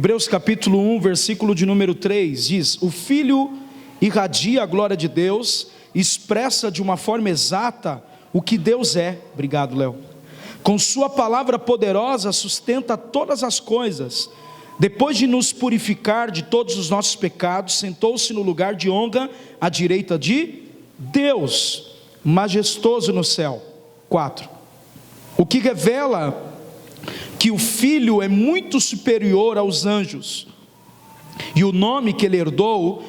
Hebreus capítulo 1, versículo de número 3 diz: o Filho irradia a glória de Deus, expressa de uma forma exata o que Deus é. Obrigado, Léo. Com sua palavra poderosa sustenta todas as coisas. Depois de nos purificar de todos os nossos pecados, sentou-se no lugar de honra à direita de Deus, majestoso no céu. 4. O que revela que o Filho é muito superior aos anjos, e o nome que ele herdou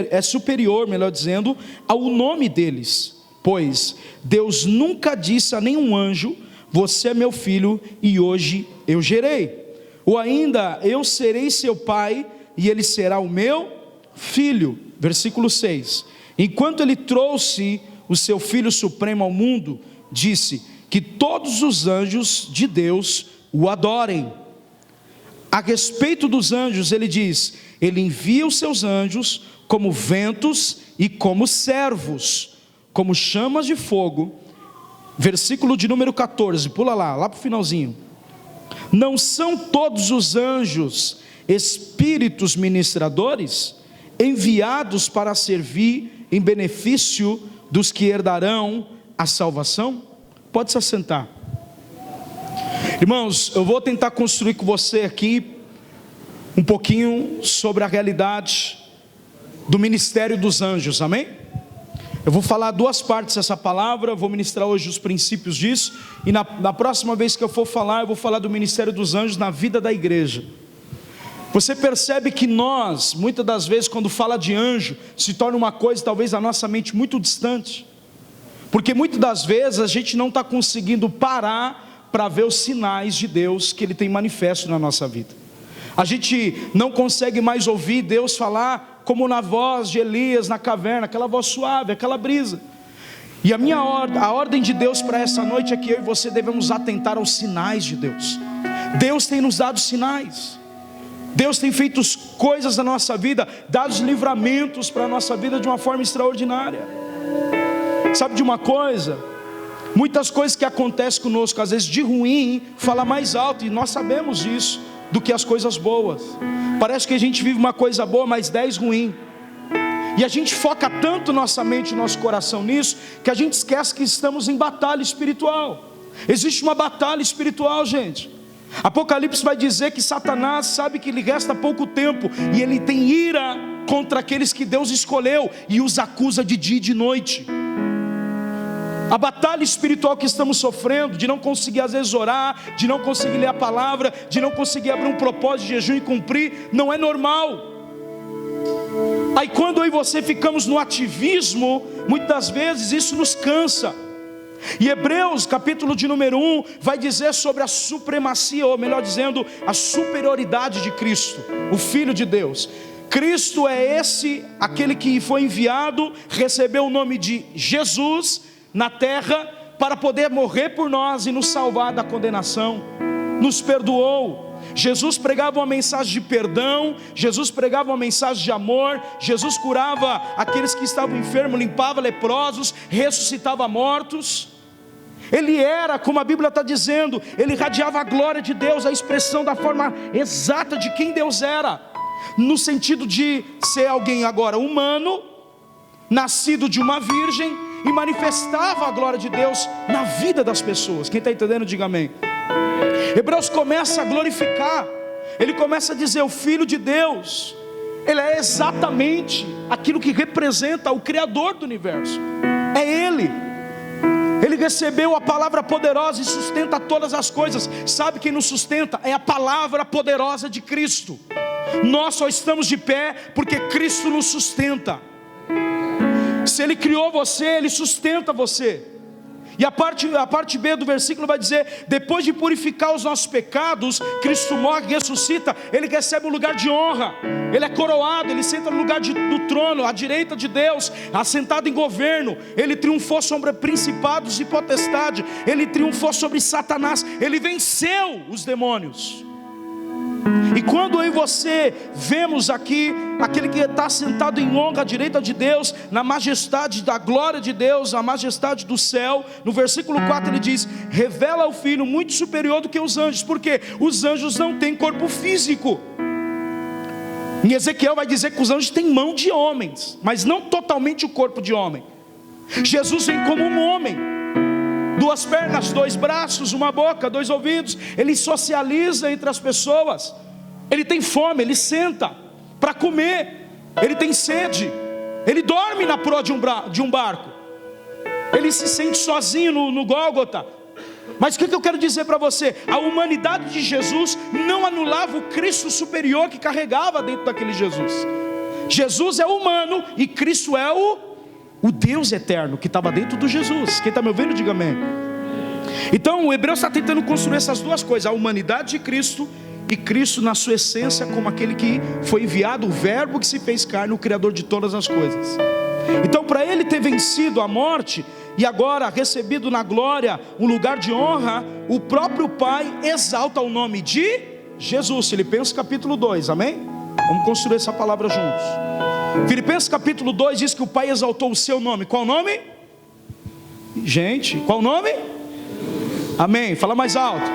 é superior, melhor dizendo, ao nome deles. Pois Deus nunca disse a nenhum anjo: você é meu filho e hoje eu gerei. Ou ainda: eu serei seu pai e ele será o meu filho. Versículo 6. Enquanto ele trouxe o seu Filho Supremo ao mundo, disse que todos os anjos de Deus o adorem. A respeito dos anjos ele diz: ele envia os seus anjos como ventos e como servos, como chamas de fogo. Versículo de número 14, pula lá para o finalzinho. Não são todos os anjos espíritos ministradores, enviados para servir em benefício dos que herdarão a salvação? Pode se assentar. Irmãos, eu vou tentar construir com você aqui um pouquinho sobre a realidade do ministério dos anjos, amém? Eu vou falar duas partes dessa palavra, vou ministrar hoje os princípios disso, e na próxima vez que eu for falar, eu vou falar do ministério dos anjos na vida da igreja. Você percebe que nós, muitas das vezes, quando fala de anjo, se torna uma coisa talvez a nossa mente muito distante, porque muitas das vezes a gente não está conseguindo parar para ver os sinais de Deus que Ele tem manifesto na nossa vida. A gente não consegue mais ouvir Deus falar como na voz de Elias na caverna, aquela voz suave, aquela brisa. E a ordem de Deus para essa noite é que eu e você devemos atentar aos sinais de Deus. Deus tem nos dado sinais, Deus tem feito coisas na nossa vida, dado livramentos para a nossa vida de uma forma extraordinária. Sabe de uma coisa? Muitas coisas que acontecem conosco, às vezes de ruim, fala mais alto, e nós sabemos disso, do que as coisas boas. Parece que a gente vive uma coisa boa, mas 10 ruim. E a gente foca tanto nossa mente e nosso coração nisso, que a gente esquece que estamos em batalha espiritual. Existe uma batalha espiritual, gente. Apocalipse vai dizer que Satanás sabe que lhe resta pouco tempo, e ele tem ira contra aqueles que Deus escolheu, e os acusa de dia e de noite. A batalha espiritual que estamos sofrendo, de não conseguir às vezes orar, de não conseguir ler a palavra, de não conseguir abrir um propósito de jejum e cumprir, não é normal. Aí quando eu e você ficamos no ativismo, muitas vezes isso nos cansa. E Hebreus capítulo de número 1 vai dizer sobre a supremacia, ou melhor dizendo, a superioridade de Cristo, o Filho de Deus. Cristo é aquele que foi enviado, recebeu o nome de Jesus na terra, para poder morrer por nós e nos salvar da condenação. Nos perdoou. Jesus pregava uma mensagem de perdão, Jesus pregava uma mensagem de amor, Jesus curava aqueles que estavam enfermos, limpava leprosos, ressuscitava mortos. Ele era, como a Bíblia está dizendo, ele irradiava a glória de Deus, a expressão da forma exata de quem Deus era, no sentido de ser alguém agora humano, nascido de uma virgem, e manifestava a glória de Deus na vida das pessoas. Quem está entendendo, diga amém. Hebreus começa a glorificar, ele começa a dizer: o Filho de Deus, ele é exatamente aquilo que representa o Criador do universo. É Ele recebeu a palavra poderosa e sustenta todas as coisas. Sabe quem nos sustenta? É a palavra poderosa de Cristo. Nós só estamos de pé porque Cristo nos sustenta. Se Ele criou você, Ele sustenta você. E a parte B do versículo vai dizer: depois de purificar os nossos pecados, Cristo morre, ressuscita, Ele recebe um lugar de honra, Ele é coroado, Ele senta no lugar do trono, à direita de Deus, assentado em governo. Ele triunfou sobre principados e potestade, Ele triunfou sobre Satanás, Ele venceu os demônios. E quando eu e você vemos aqui aquele que está sentado em honra à direita de Deus, na majestade da glória de Deus, na majestade do céu, no versículo 4 ele diz: revela o Filho muito superior do que os anjos, porque os anjos não têm corpo físico. Em Ezequiel vai dizer que os anjos têm mão de homens, mas não totalmente o corpo de homem. Jesus vem como um homem, 2 pernas, 2 braços, 1 boca, 2 ouvidos. Ele socializa entre as pessoas. Ele tem fome, ele senta para comer. Ele tem sede. Ele dorme na proa de um barco. Ele se sente sozinho no Gólgota. Mas o que eu quero dizer para você? A humanidade de Jesus não anulava o Cristo superior que carregava dentro daquele Jesus. Jesus é humano e Cristo é o Deus eterno que estava dentro do Jesus. Quem está me ouvindo, diga amém. Então o Hebreus está tentando construir essas duas coisas: a humanidade de Cristo e Cristo na sua essência como aquele que foi enviado, o verbo que se fez carne, o Criador de todas as coisas. Então, para ele ter vencido a morte e agora recebido na glória um lugar de honra, o próprio Pai exalta o nome de Jesus. Filipenses capítulo 2, amém? Vamos construir essa palavra juntos. Filipenses capítulo 2 diz que o Pai exaltou o seu nome. Qual nome? Gente, qual nome? Amém, fala mais alto.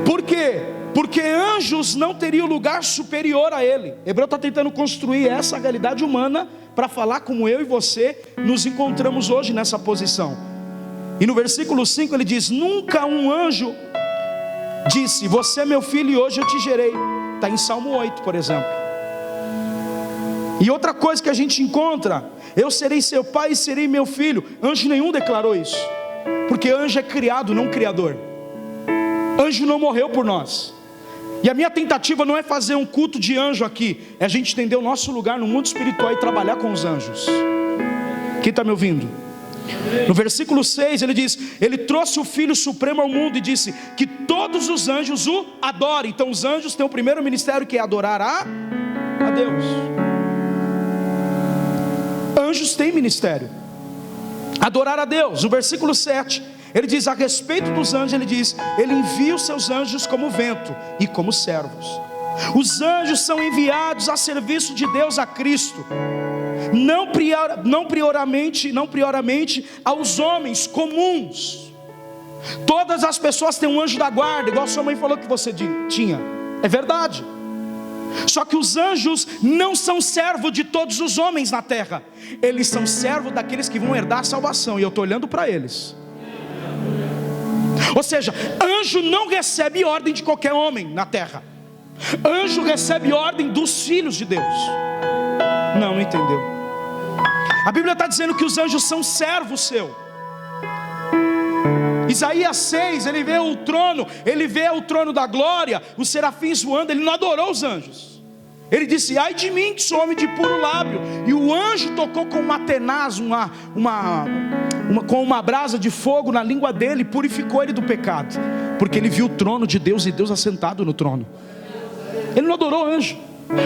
Por quê? Porque anjos não teriam lugar superior a ele. Hebreu está tentando construir essa realidade humana para falar como eu e você nos encontramos hoje nessa posição. E no versículo 5 ele diz: nunca um anjo disse: você é meu filho e hoje eu te gerei. Está em Salmo 8, por exemplo. E outra coisa que a gente encontra: eu serei seu pai e serei meu filho. Anjo nenhum declarou isso, porque anjo é criado, não criador. Anjo não morreu por nós. E a minha tentativa não é fazer um culto de anjo aqui, é a gente entender o nosso lugar no mundo espiritual e trabalhar com os anjos. Quem está me ouvindo? No versículo 6 ele diz: ele trouxe o Filho Supremo ao mundo e disse que todos os anjos o adorem. Então os anjos têm o primeiro ministério, que é adorar a Deus. Anjos têm ministério, adorar a Deus. No versículo 7 ele diz a respeito dos anjos, ele diz: ele envia os seus anjos como vento e como servos. Os anjos são enviados a serviço de Deus, a Cristo, não prioramente aos homens comuns. Todas as pessoas têm um anjo da guarda, igual sua mãe falou que você tinha. É verdade. Só que os anjos não são servo de todos os homens na terra. Eles são servo daqueles que vão herdar a salvação. E eu estou olhando para eles. Ou seja, anjo não recebe ordem de qualquer homem na terra. Anjo recebe ordem dos filhos de Deus. Não entendeu? A Bíblia está dizendo que os anjos são servos seu. Isaías 6, ele vê o trono da glória, os serafins voando. Ele não adorou os anjos. Ele disse: ai de mim que sou homem de puro lábio. E o anjo tocou com uma tenaz, com uma brasa de fogo na língua dele, e purificou ele do pecado, porque ele viu o trono de Deus e Deus assentado no trono. Ele não adorou anjo.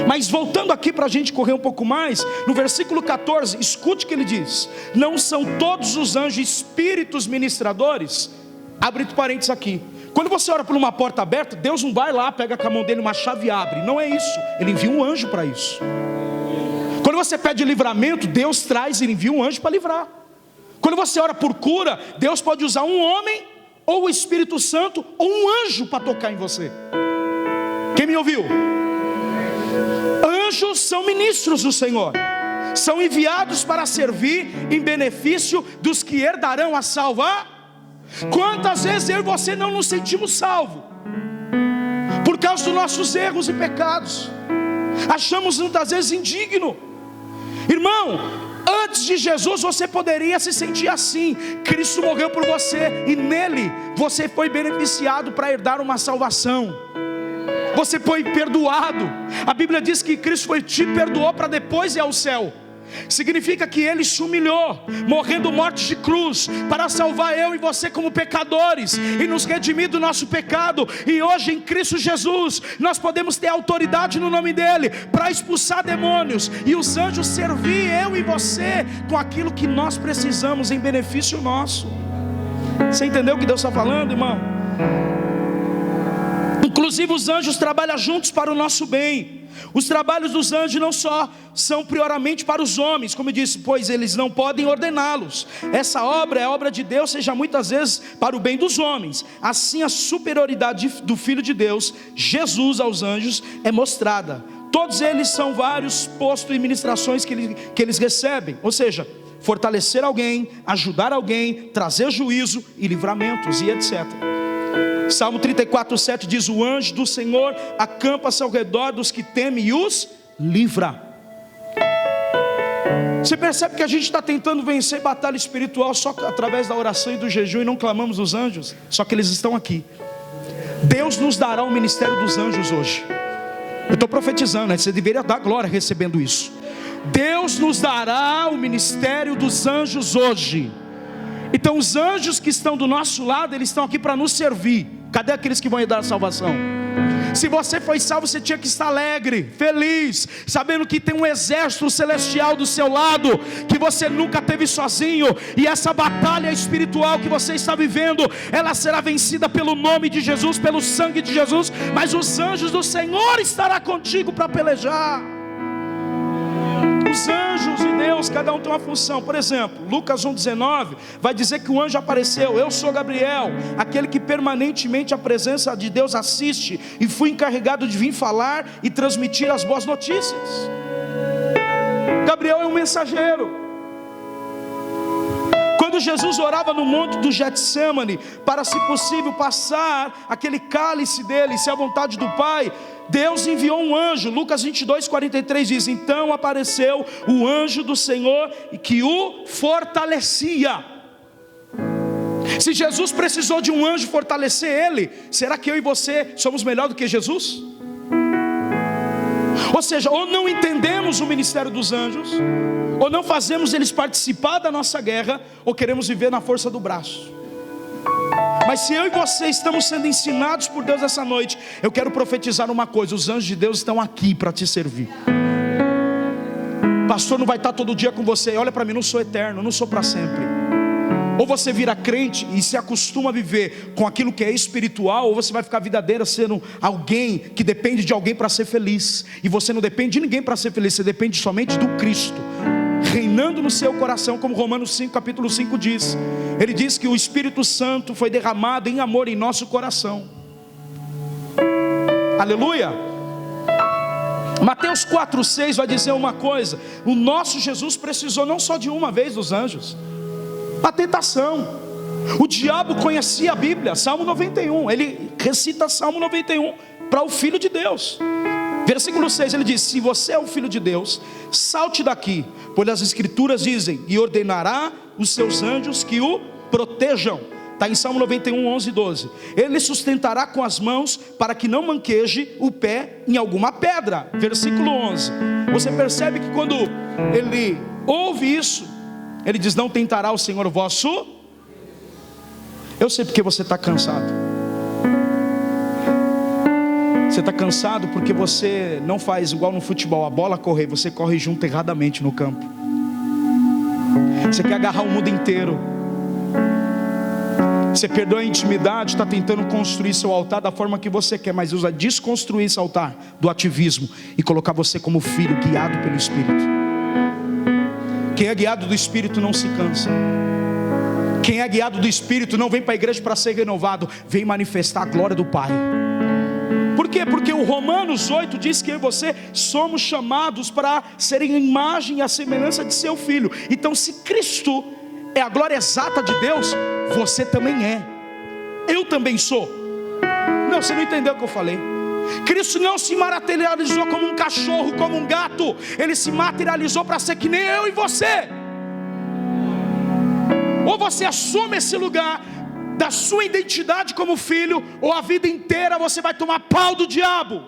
Mas voltando aqui para a gente correr um pouco mais, no versículo 14, escute o que ele diz: não são todos os anjos espíritos ministradores? Abre parênteses aqui. Quando você ora por uma porta aberta, Deus não vai lá, pega com a mão dele uma chave e abre. Não é isso. Ele envia um anjo para isso. Quando você pede livramento, Deus traz e envia um anjo para livrar. Quando você ora por cura, Deus pode usar um homem, ou o Espírito Santo, ou um anjo para tocar em você. Quem me ouviu? Anjos são ministros do Senhor, são enviados para servir em benefício dos que herdarão a salvação. Quantas vezes eu e você não nos sentimos salvos por causa dos nossos erros e pecados? Achamos muitas vezes indigno. Irmão, antes de Jesus você poderia se sentir assim. Cristo morreu por você e nele você foi beneficiado para herdar uma salvação. Você foi perdoado. A Bíblia diz que Cristo te perdoou para depois ir ao céu. Significa que Ele se humilhou, morrendo morte de cruz, para salvar eu e você como pecadores, e nos redimir do nosso pecado. E hoje em Cristo Jesus nós podemos ter autoridade no nome dEle para expulsar demônios, e os anjos servir eu e você com aquilo que nós precisamos em benefício nosso. Você entendeu o que Deus está falando, irmão? Inclusive os anjos trabalham juntos para o nosso bem. Os trabalhos dos anjos não só são prioramente para os homens, como eu disse, pois eles não podem ordená-los. Essa obra é a obra de Deus, seja muitas vezes para o bem dos homens. Assim a superioridade do Filho de Deus, Jesus, aos anjos é mostrada. Todos eles são vários postos e ministrações que eles recebem, ou seja, fortalecer alguém, ajudar alguém, trazer juízo e livramentos e etc. Salmo 34:7 diz: o anjo do Senhor acampa-se ao redor dos que temem e os livra. Você percebe que a gente está tentando vencer batalha espiritual só através da oração e do jejum e não clamamos os anjos? Só que eles estão aqui. Deus nos dará o ministério dos anjos hoje. Eu estou profetizando, né? Você deveria dar glória recebendo isso. Deus nos dará o ministério dos anjos hoje. Então os anjos que estão do nosso lado, eles estão aqui para nos servir. Cadê aqueles que vão herdar a salvação? Se você foi salvo, você tinha que estar alegre, feliz, sabendo que tem um exército celestial do seu lado, que você nunca teve sozinho. E essa batalha espiritual que você está vivendo, ela será vencida pelo nome de Jesus, pelo sangue de Jesus. Mas os anjos do Senhor estarão contigo para pelejar. Os anjos de Deus, cada um tem uma função. Por exemplo, Lucas 1,19 vai dizer que o anjo apareceu: eu sou Gabriel, aquele que permanentemente a presença de Deus assiste, e fui encarregado de vir falar e transmitir as boas notícias. Gabriel é um mensageiro. Quando Jesus orava no monte do Getsemane, para, se possível, passar aquele cálice dele, se é a vontade do Pai, Deus enviou um anjo. Lucas 22:43 diz: então apareceu o anjo do Senhor que o fortalecia. Se Jesus precisou de um anjo fortalecer ele, será que eu e você somos melhor do que Jesus? Ou seja, ou não entendemos o ministério dos anjos, ou não fazemos eles participar da nossa guerra, ou queremos viver na força do braço. Mas se eu e você estamos sendo ensinados por Deus essa noite, eu quero profetizar uma coisa: os anjos de Deus estão aqui para te servir. Pastor, não vai estar todo dia com você. Olha para mim, não sou eterno, não sou para sempre. Ou você vira crente e se acostuma a viver com aquilo que é espiritual, ou você vai ficar a vida inteira sendo alguém que depende de alguém para ser feliz. E você não depende de ninguém para ser feliz, você depende somente do Cristo reinando no seu coração, como Romanos 5, capítulo 5 diz. Ele diz que o Espírito Santo foi derramado em amor em nosso coração. Aleluia. Mateus 4,6 vai dizer uma coisa: o nosso Jesus precisou não só de uma vez dos anjos. A tentação, o diabo conhecia a Bíblia. Salmo 91, ele recita Salmo 91 para o Filho de Deus. Versículo 6, ele diz: se você é o Filho de Deus, salte daqui, pois as Escrituras dizem: e ordenará os seus anjos que o protejam. Está em Salmo 91, 11 e 12. Ele sustentará com as mãos, para que não manqueje o pé em alguma pedra. Versículo 11, você percebe que quando ele ouve isso, ele diz: não tentará o Senhor vosso. Eu sei porque você está cansado. Você está cansado porque você não faz igual no futebol, a bola correr, você corre junto erradamente no campo. Você quer agarrar o mundo inteiro. Você perdeu a intimidade, está tentando construir seu altar da forma que você quer, mas usa desconstruir esse altar do ativismo e colocar você como filho guiado pelo Espírito. Quem é guiado do Espírito não se cansa. Quem é guiado do Espírito não vem para a igreja para ser renovado, vem manifestar a glória do Pai. Por quê? Porque o Romanos 8 diz que eu e você somos chamados para serem a imagem e a semelhança de seu Filho. Então, se Cristo é a glória exata de Deus, você também é. Eu também sou. Não, você não entendeu o que eu falei. Cristo não se materializou como um cachorro, como um gato. Ele se materializou para ser que nem eu e você. Ou você assume esse lugar da sua identidade como filho, ou a vida inteira você vai tomar pau do diabo.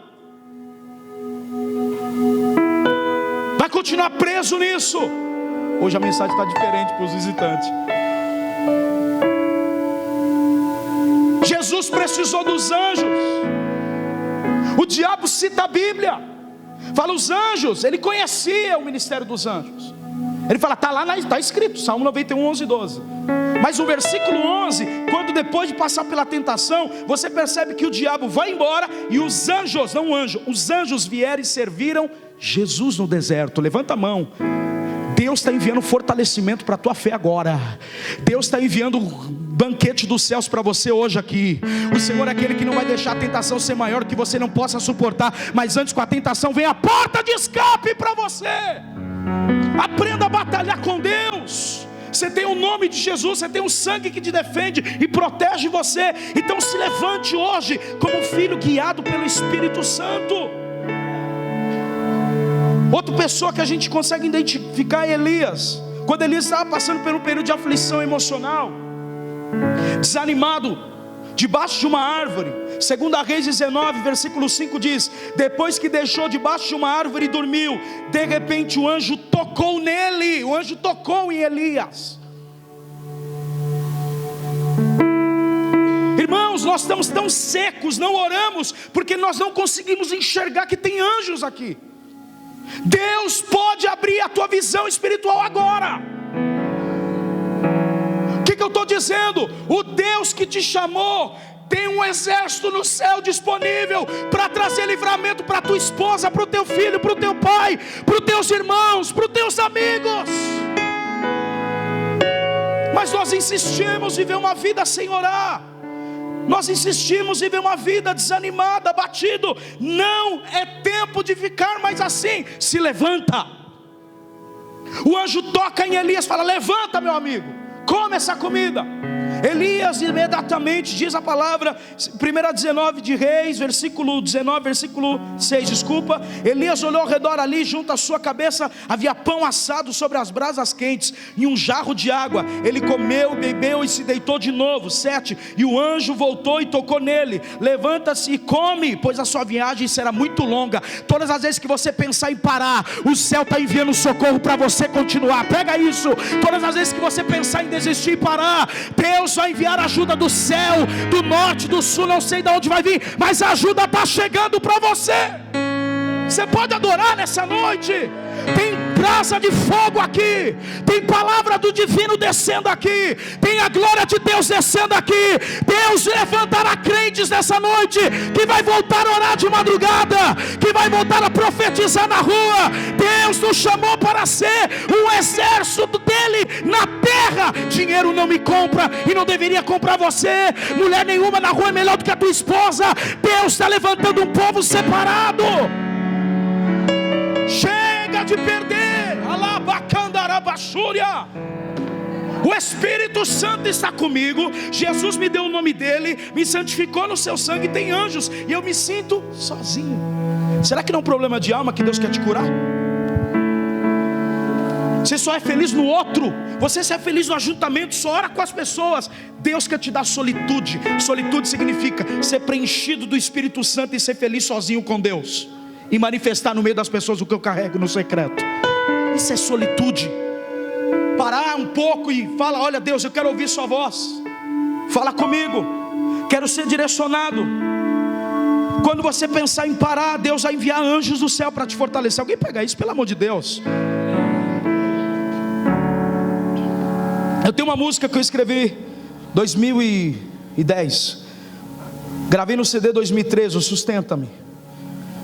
Vai continuar preso nisso. Hoje a mensagem está diferente para os visitantes. Jesus precisou dos anjos. O diabo cita a Bíblia, fala os anjos, ele conhecia o ministério dos anjos. Ele fala, está escrito, Salmo 91, 11 e 12. Mas o versículo 11, quando depois de passar pela tentação, você percebe que o diabo vai embora e os anjos, não o anjo, os anjos vieram e serviram Jesus no deserto. Levanta a mão. Deus está enviando fortalecimento para a tua fé agora. Deus está enviando banquete dos céus para você hoje aqui. O Senhor é aquele que não vai deixar a tentação ser maior que você não possa suportar. Mas antes com a tentação vem a porta de escape para você. Aprenda a batalhar com Deus. Você tem o nome de Jesus, você tem o sangue que te defende e protege você. Então se levante hoje como filho guiado pelo Espírito Santo. Outra pessoa que a gente consegue identificar é Elias. Quando Elias estava passando por um período de aflição emocional, desanimado, debaixo de uma árvore. 2 Reis 19, versículo 5 diz: depois que deixou debaixo de uma árvore e dormiu, de repente o anjo tocou nele. O anjo tocou em Elias. Irmãos, nós estamos tão secos, não oramos, porque nós não conseguimos enxergar que tem anjos aqui. Deus pode abrir a tua visão espiritual agora. O que eu estou dizendo? O Deus que te chamou tem um exército no céu disponível para trazer livramento para tua esposa, para o teu filho, para o teu pai, para os teus irmãos, para os teus amigos. Mas nós insistimos em viver uma vida sem orar. Nós insistimos em viver uma vida desanimada, abatido. Não é tempo de ficar mais assim. Se levanta. O anjo toca em Elias e fala: levanta, meu amigo, come essa comida. Elias imediatamente, diz a palavra, 1 de Reis, versículo 19, versículo 6, desculpa. Elias olhou ao redor ali, junto à sua cabeça havia pão assado sobre as brasas quentes e um jarro de água. Ele comeu, bebeu e se deitou de novo. 7, e o anjo voltou e tocou nele: levanta-se e come, pois a sua viagem será muito longa. Todas as vezes que você pensar em parar, o céu está enviando socorro para você continuar. Pega isso. Todas as vezes que você pensar em desistir e parar, Deus vai enviar ajuda do céu, do norte, do sul, não sei de onde vai vir, mas a ajuda está chegando para você. Você pode adorar nessa noite. Tem brasa de fogo aqui, tem palavra do divino descendo aqui, tem a glória de Deus descendo aqui. Deus levantará crentes nessa noite, que vai voltar a orar de madrugada, que vai voltar a profetizar na rua. Deus nos chamou para ser um exército dele na terra. Dinheiro não me compra e não deveria comprar você. Mulher nenhuma na rua é melhor do que a tua esposa. Deus está levantando um povo separado. Chega de perder. O Espírito Santo está comigo. Jesus me deu o nome dele, me santificou no seu sangue. Tem anjos e eu me sinto sozinho. Será que não é um problema de alma que Deus quer te curar? Você só é feliz no outro, você só é feliz no ajuntamento, só ora com as pessoas. Deus quer te dar solitude. Solitude significa ser preenchido do Espírito Santo e ser feliz sozinho com Deus, e manifestar no meio das pessoas o que eu carrego no secreto. Isso é solitude. Parar um pouco e falar: olha Deus, eu quero ouvir sua voz, fala comigo, quero ser direcionado. Quando você pensar em parar, Deus vai enviar anjos do céu para te fortalecer. Alguém pega isso, pelo amor de Deus. Eu tenho uma música que eu escrevi em 2010, gravei no CD 2013, o Sustenta-me.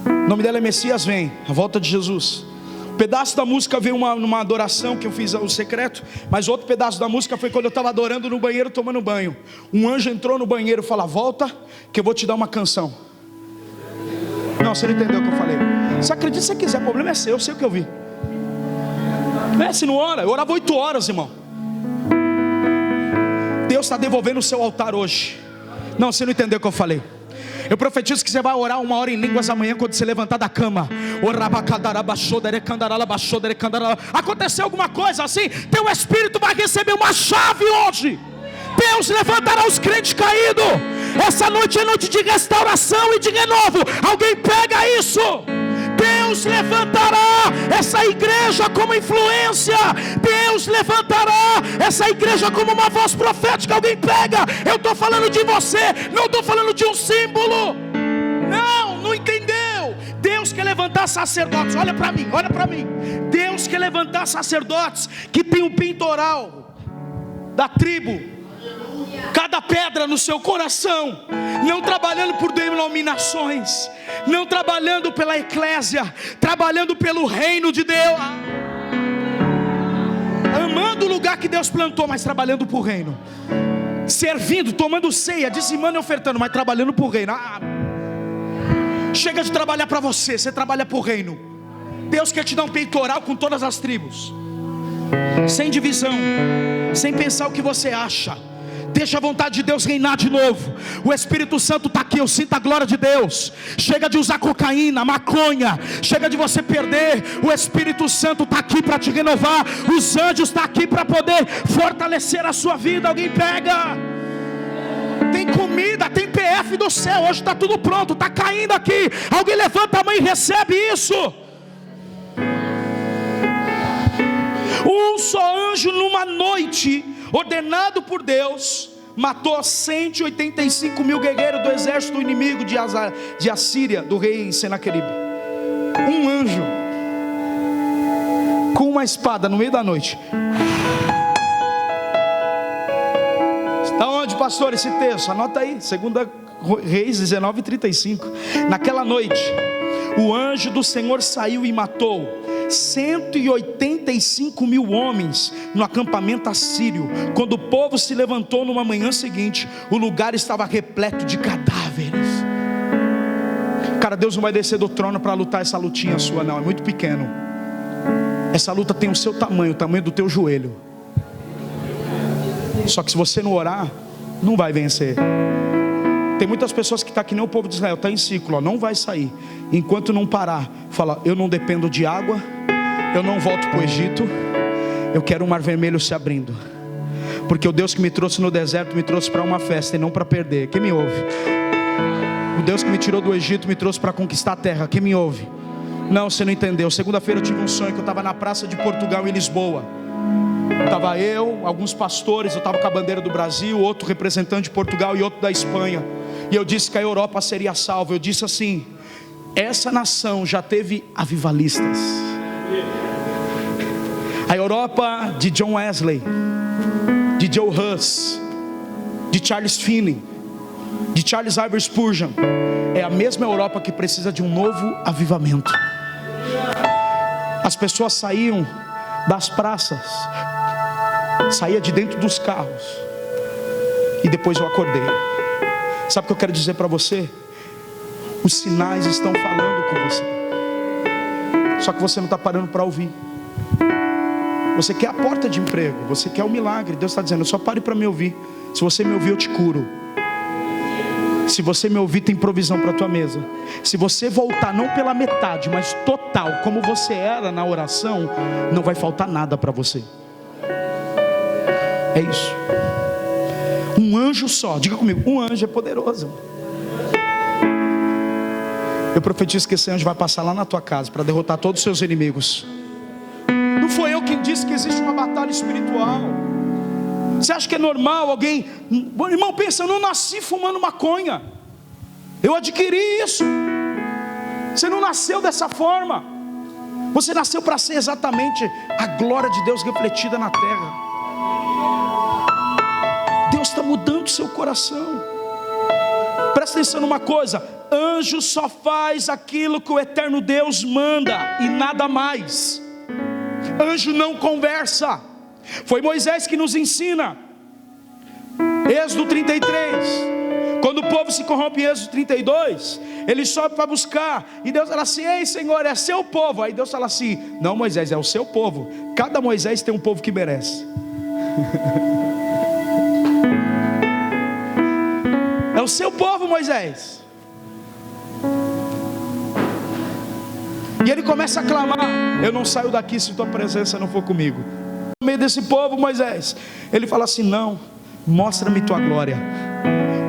O nome dela é Messias Vem, a volta de Jesus. Um pedaço da música veio numa adoração que eu fiz o secreto, mas outro pedaço da música foi quando eu estava adorando no banheiro, tomando banho. Um anjo entrou no banheiro e falou: volta que eu vou te dar uma canção. Não, você não entendeu o que eu falei. Você acredita se você quiser, o problema é seu, eu sei o que eu vi. Se não ora, eu orava 8 horas, irmão. Deus está devolvendo o seu altar hoje. Não, você não entendeu o que eu falei. Eu profetizo que você vai orar 1 hora em línguas amanhã quando você levantar da cama. Aconteceu alguma coisa assim, teu espírito vai receber uma chave hoje. Deus levantará os crentes caídos. Essa noite é noite de restauração e de renovo. Alguém pega isso. Deus levantará essa igreja como influência. Deus levantará essa igreja como uma voz profética. Alguém pega. Eu estou falando de você, não estou falando de um símbolo. Não entendeu. Deus quer levantar sacerdotes, olha para mim, olha para mim. Deus quer levantar sacerdotes que tem o peitoral da tribo, cada pedra no seu coração, não trabalhando por denominações, não trabalhando pela eclésia, trabalhando pelo reino de Deus, amando o lugar que Deus plantou, mas trabalhando por reino, servindo, tomando ceia, dizimando e ofertando, mas trabalhando por reino. Chega de trabalhar para você, você trabalha por reino. Deus quer te dar um peitoral com todas as tribos, sem divisão, sem pensar o que você acha. Deixa a vontade de Deus reinar de novo. O Espírito Santo está aqui, eu sinto a glória de Deus. Chega de usar cocaína, maconha, chega de você perder. O Espírito Santo está aqui para te renovar. Os anjos estão aqui para poder fortalecer a sua vida. Alguém pega. Tem comida, tem PF do céu. Hoje está tudo pronto, está caindo aqui. Alguém levanta a mão e recebe isso. Um só anjo numa noite, ordenado por Deus, matou 185 mil guerreiros do exército inimigo de Assíria, do rei Senaqueribe. Um anjo com uma espada no meio da noite. Está onde, pastor, esse texto? Anota aí, 2 Reis 19:35. Naquela noite, o anjo do Senhor saiu e matou 185 mil homens no acampamento assírio. Quando o povo se levantou numa manhã seguinte, o lugar estava repleto de cadáveres. Cara, Deus não vai descer do trono para lutar essa lutinha sua, não, é muito pequeno. Essa luta tem o seu tamanho, o tamanho do teu joelho. Só que se você não orar, não vai vencer. Tem muitas pessoas que estão aqui nem o povo de Israel, está em ciclo, ó, não vai sair enquanto não parar. Fala, eu não dependo de água, eu não volto para o Egito, eu quero o mar vermelho se abrindo, porque o Deus que me trouxe no deserto me trouxe para uma festa e não para perder. Quem me ouve? O Deus que me tirou do Egito me trouxe para conquistar a terra. Quem me ouve? Não, você não entendeu. Segunda-feira eu tive um sonho que eu estava na praça de Portugal em Lisboa. Estava eu, alguns pastores, eu estava com a bandeira do Brasil, outro representante de Portugal e outro da Espanha. E eu disse que a Europa seria salva. Eu disse assim: essa nação já teve avivalistas. A Europa de John Wesley, de Joe Hus, de Charles Finney, de Charles Iver Spurgeon, é a mesma Europa que precisa de um novo avivamento. As pessoas saíam das praças, saía de dentro dos carros, e depois eu acordei. Sabe o que eu quero dizer para você? Os sinais estão falando com você, só que você não está parando para ouvir. Você quer a porta de emprego, você quer o milagre. Deus está dizendo, só pare para me ouvir. Se você me ouvir, eu te curo. Se você me ouvir, tem provisão para a tua mesa. Se você voltar não pela metade, mas total, como você era na oração, não vai faltar nada para você. É isso. Um anjo só, diga comigo, um anjo é poderoso. Eu profetizo que esse anjo vai passar lá na tua casa para derrotar todos os seus inimigos. Não foi eu quem disse que existe uma batalha espiritual. Você acha que é normal alguém... Irmão, pensa, eu não nasci fumando maconha, eu adquiri isso. Você não nasceu dessa forma. Você nasceu para ser exatamente a glória de Deus refletida na terra. Deus está mudando o seu coração. Presta atenção numa coisa: anjo só faz aquilo que o eterno Deus manda e nada mais. Anjo não conversa. Foi Moisés que nos ensina. Êxodo 33. Quando o povo se corrompe em Êxodo 32, ele sobe para buscar, e Deus fala assim: ei Senhor, é seu povo. Aí Deus fala assim: não, Moisés, é o seu povo. Cada Moisés tem um povo que merece. É o seu povo, Moisés. E ele começa a clamar: eu não saio daqui se tua presença não for comigo. No meio desse povo, Moisés, ele fala assim: não, mostra-me tua glória.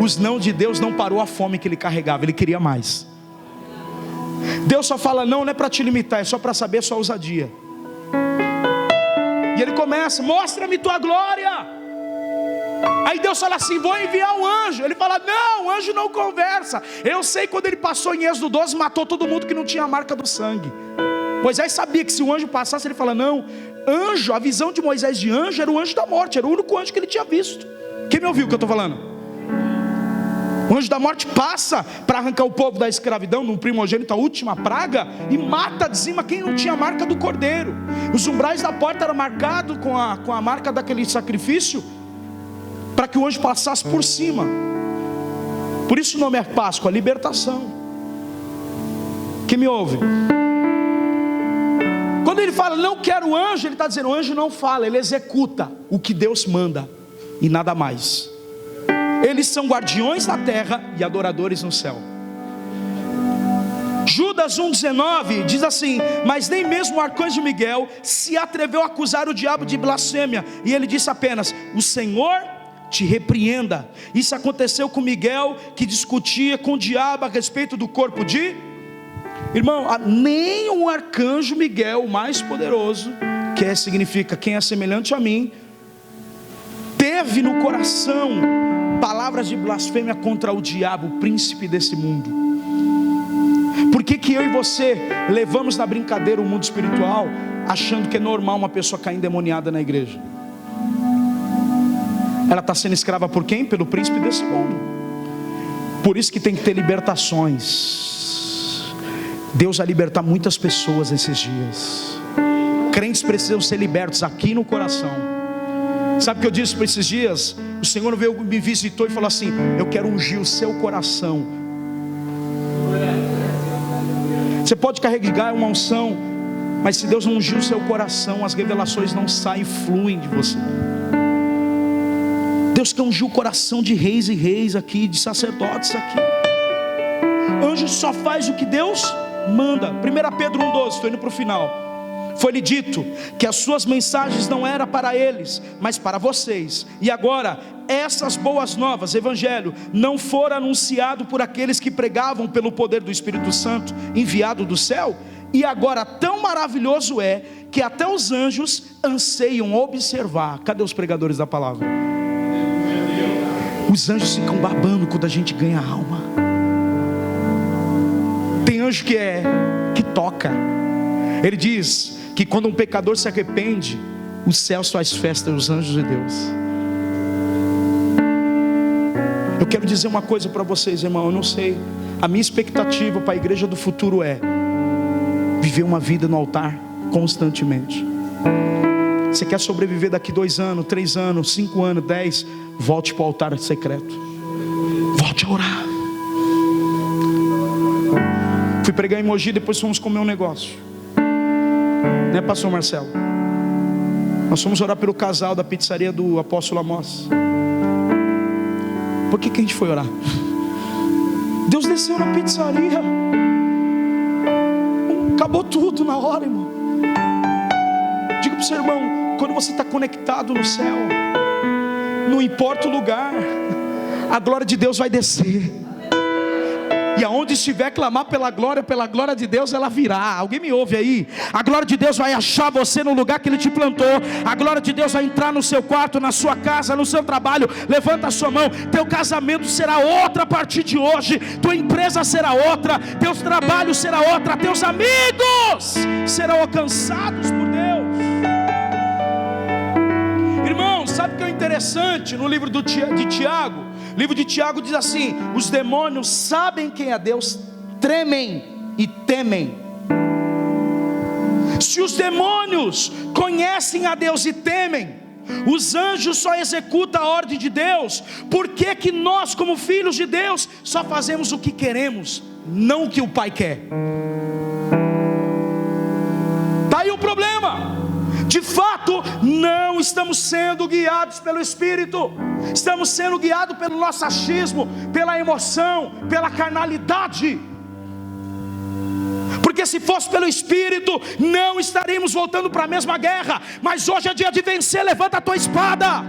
Os não de Deus não parou a fome que ele carregava, ele queria mais. Deus só fala não é para te limitar, é só para saber sua ousadia. E ele começa: mostra-me tua glória. Aí Deus fala assim: vou enviar um anjo. Ele fala: não, o anjo não conversa. Eu sei, quando ele passou em Êxodo 12, matou todo mundo que não tinha a marca do sangue. Moisés sabia que se o anjo passasse, ele fala: não, anjo, a visão de Moisés de anjo era o anjo da morte, era o único anjo que ele tinha visto. Quem me ouviu o que eu estou falando? O anjo da morte passa para arrancar o povo da escravidão, num primogênito, a última praga, e mata, dizima quem não tinha a marca do cordeiro. Os umbrais da porta eram marcados com a marca daquele sacrifício, para que o anjo passasse por cima. Por isso o nome é Páscoa, libertação. Quem me ouve? Quando ele fala não quero anjo, ele está dizendo: o anjo não fala, ele executa o que Deus manda e nada mais. Eles são guardiões da terra e adoradores no céu. Judas 1,19 diz assim: mas nem mesmo o arcanjo Miguel se atreveu a acusar o diabo de blasfêmia, e ele disse apenas: o Senhor te repreenda. Isso aconteceu com Miguel, que discutia com o diabo a respeito do corpo de... Irmão, nem o arcanjo Miguel, o mais poderoso, que significa quem é semelhante a mim, teve no coração palavras de blasfêmia contra o diabo, o príncipe desse mundo. Por que eu e você levamos na brincadeira o mundo espiritual, achando que é normal uma pessoa cair endemoniada na igreja? Ela está sendo escrava por quem? Pelo príncipe desse mundo. Por isso que tem que ter libertações. Deus vai libertar muitas pessoas esses dias. Crentes precisam ser libertos aqui no coração. Sabe o que eu disse para esses dias? O Senhor veio, me visitou e falou assim: eu quero ungir o seu coração. Você pode carregar uma unção, mas se Deus não ungir o seu coração, as revelações não saem e fluem de você. Deus quer ungir o coração de reis e reis aqui, de sacerdotes aqui. Anjo só faz o que Deus manda. 1 Pedro 1,12, estou indo para o final. Foi-lhe dito que as suas mensagens não eram para eles, mas para vocês. E agora, essas boas novas, evangelho, não foram anunciado por aqueles que pregavam pelo poder do Espírito Santo, enviado do céu? E agora tão maravilhoso é, que até os anjos anseiam observar. Cadê os pregadores da palavra? Os anjos ficam babando quando a gente ganha alma. Tem anjo que toca. Ele diz que quando um pecador se arrepende, o céu faz festa, os anjos de Deus. Eu quero dizer uma coisa para vocês, irmão. Eu não sei, a minha expectativa para a igreja do futuro é viver uma vida no altar constantemente. Você quer sobreviver daqui 2 anos, 3 anos, 5 anos, 10? Volte para o altar secreto. Volte a orar. Fui pregar em Mogi, depois fomos comer um negócio. Né, pastor Marcelo? Nós fomos orar pelo casal da pizzaria do apóstolo Amós. Por que a gente foi orar? Deus desceu na pizzaria. Acabou tudo na hora, irmão. Diga para o seu irmão: quando você está conectado no céu, não importa o lugar, a glória de Deus vai descer. E aonde estiver clamar pela glória de Deus, ela virá. Alguém me ouve aí? A glória de Deus vai achar você no lugar que Ele te plantou. A glória de Deus vai entrar no seu quarto, na sua casa, no seu trabalho. Levanta a sua mão. Teu casamento será outro a partir de hoje. Tua empresa será outra. Teus trabalhos será outra. Teus amigos serão alcançados por Deus. Irmão, sabe o que é interessante no livro de Tiago? O livro de Tiago diz assim: os demônios sabem quem é Deus, tremem e temem. Se os demônios conhecem a Deus e temem, os anjos só executam a ordem de Deus. Por que que nós, como filhos de Deus, só fazemos o que queremos, não o que o Pai quer? Está aí o problema. De fato, não estamos sendo guiados pelo Espírito. Estamos sendo guiados pelo nosso achismo, pela emoção, pela carnalidade. Porque se fosse pelo Espírito, não estaríamos voltando para a mesma guerra. Mas hoje é dia de vencer. Levanta a tua espada.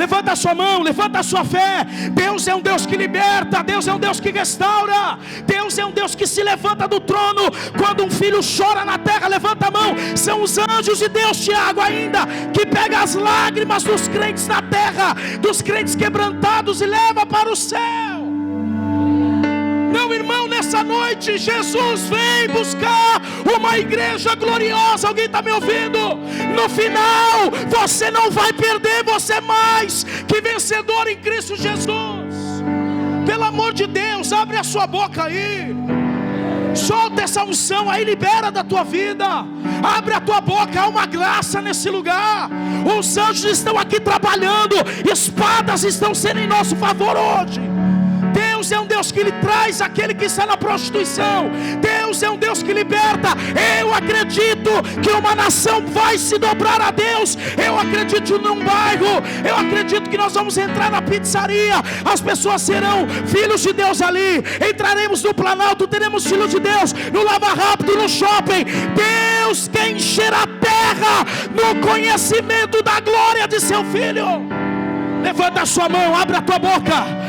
Levanta a sua mão, levanta a sua fé. Deus é um Deus que liberta, Deus é um Deus que restaura, Deus é um Deus que se levanta do trono. Quando um filho chora na terra, levanta a mão. São os anjos de Deus, Tiago, ainda, que pega as lágrimas dos crentes na terra, dos crentes quebrantados, e leva para o céu. Não, irmão, nessa noite Jesus vem buscar uma igreja gloriosa. Alguém está me ouvindo? No final você não vai perder, você é mais que vencedor em Cristo Jesus. Pelo amor de Deus, abre a sua boca aí, solta essa unção aí, libera da tua vida. Abre a tua boca, há uma graça nesse lugar. Os anjos estão aqui trabalhando, espadas estão sendo em nosso favor hoje. Deus é um Deus que lhe traz aquele que está na prostituição. Deus é um Deus que liberta. Eu acredito que uma nação vai se dobrar a Deus. Eu acredito num bairro, eu acredito que nós vamos entrar na pizzaria, as pessoas serão filhos de Deus ali. Entraremos no Planalto, teremos filhos de Deus no Lava Rápido, no shopping. Deus quer encher a terra no conhecimento da glória de seu Filho. Levanta a sua mão, abre a tua boca.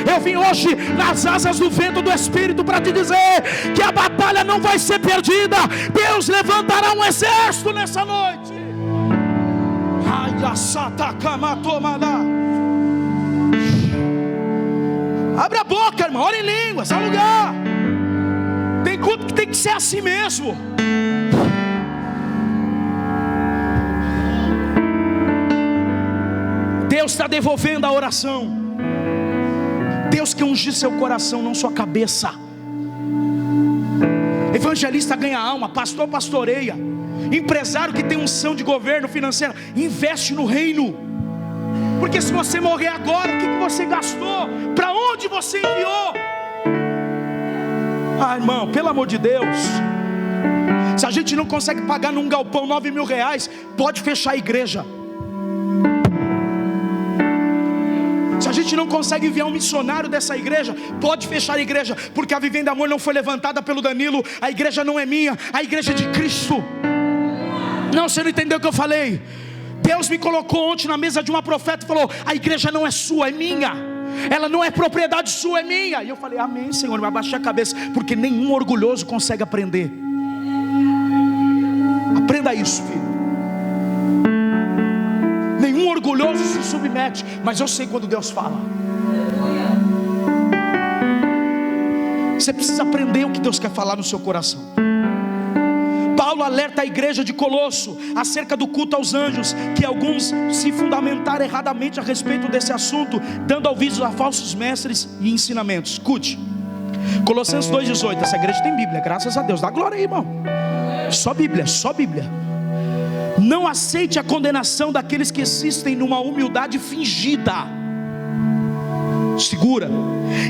Eu vim hoje nas asas do vento do Espírito para te dizer que a batalha não vai ser perdida. Deus levantará um exército nessa noite. Abre a boca, irmão, ora em línguas, é lugar. Tem culto que tem que ser assim mesmo. Deus está devolvendo a oração. Deus quer ungir seu coração, não sua cabeça. Evangelista ganha alma, pastor pastoreia, empresário que tem unção de governo financeiro, investe no reino. Porque se você morrer agora, o que você gastou? Para onde você enviou? Ah, irmão, pelo amor de Deus, se a gente não consegue pagar num galpão 9 mil reais, pode fechar a igreja. Se a gente não consegue enviar um missionário dessa igreja, pode fechar a igreja, porque a Vivendo Amor não foi levantada pelo Danilo. A igreja não é minha, a igreja é de Cristo. Não, você não entendeu o que eu falei. Deus me colocou ontem na mesa de uma profeta e falou: a igreja não é sua, é minha. Ela não é propriedade sua, é minha. E eu falei: amém, Senhor. Mas abaixei a cabeça, porque nenhum orgulhoso consegue aprender. Aprenda isso, filho. Nenhum orgulhoso se submete, mas eu sei quando Deus fala. Você precisa aprender o que Deus quer falar no seu coração. Paulo alerta a igreja de Colosso acerca do culto aos anjos, que alguns se fundamentaram erradamente a respeito desse assunto, dando ouvidos a falsos mestres e ensinamentos. Escute, Colossenses 2,18. Essa igreja tem Bíblia, graças a Deus. Dá glória aí, irmão. Só Bíblia, só Bíblia. Não aceite a condenação daqueles que existem numa humildade fingida. Segura.